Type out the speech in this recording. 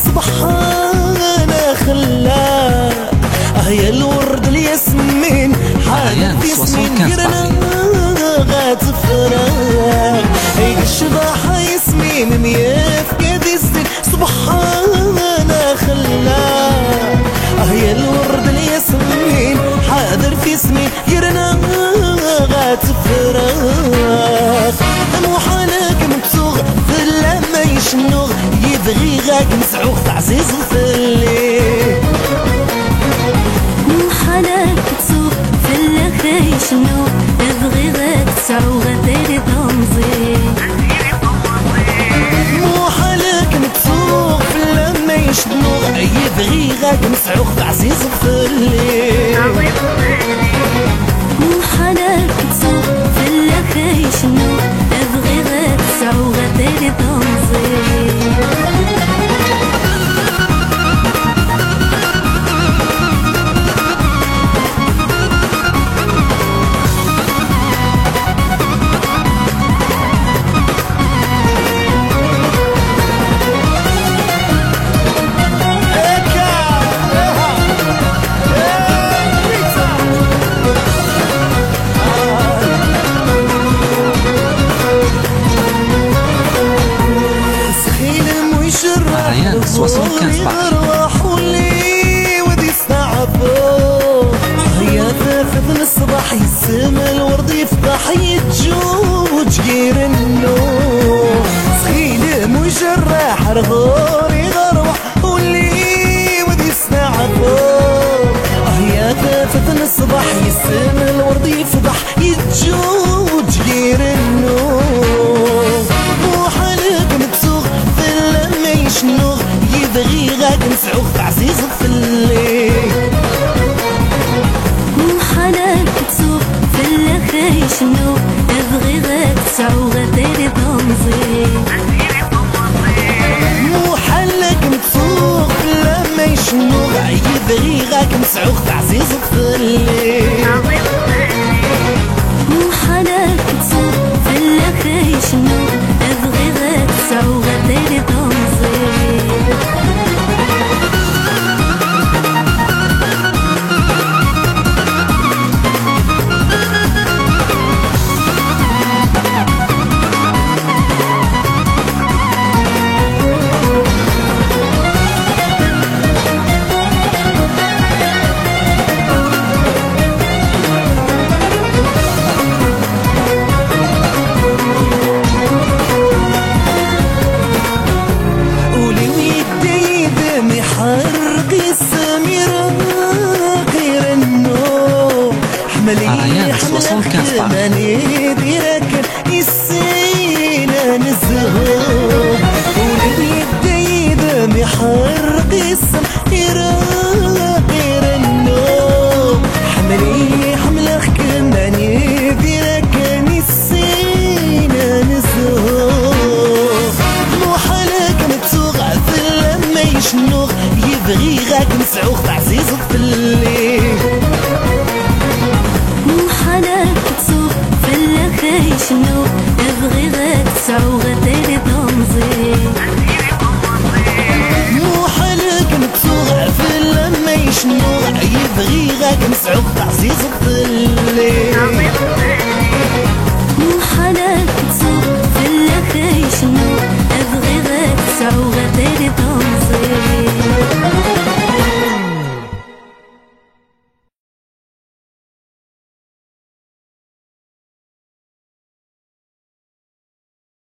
سبحانه خلاه هيا الورد الياسمين حالة ياسمين قرنا غاتفراه هيا الشباحة ياسمين مياف كادي الزين سبحانه خلاه هيا الورد الياسمين حاضر في ياسمين قرنا غاتفراه موحالك مكسوغ في اللمة يشنوغ يبغي غاك مسعوغ تعزيز وفلي موحالك مكسوغ في اللخا يشنوغ يبغي غاك مسعوغ دايري تنظي موحالك مكسوغ في اللمة يشنوغ يبغي غاك مسعوغ تعزيز وفلي موحالك مكسوغ في اللخا يشنوغ يبغي غاك مسعوغ دايري تنظي الصباح يسمى الورد يفتح يتجوج غير النور سخيل مجرح رغوري غروح واللي ودي يسمع فوق يا فتن الصباح يسمى الورد يفتح يتجوج غير النور وحالك متسوغ في اللمة يشنوغ يبغي غاك نسعوغ تعزيز في الليل موحالك تسوق في اللخا يشنوغ يبغي غاك تسعوغ دايري تنظي موحالك متسوق لما يشنوغ يبغي غاك مسعوغ تعزيز في الليل موحالك تسوق في اللخا يشنوغ يبغي غاك تسعوغ دايري تنظي ماني ديرك يسينا نزهوب ولي الديد محرق السم غير النوم حملي حملك ماني ديرك نسينا نزهوب موحالك متسوغ في اللمة يشنوغ يبغي غاك مسعوغ تعزيز في الليل موحالك تسوق في اللخا يشنوغ يبغي غاك تسعوغ دايري تنظي موحالك متسوغ في اللمة يشنوغ يبغي غاك مسعوغ تعزيز في الليل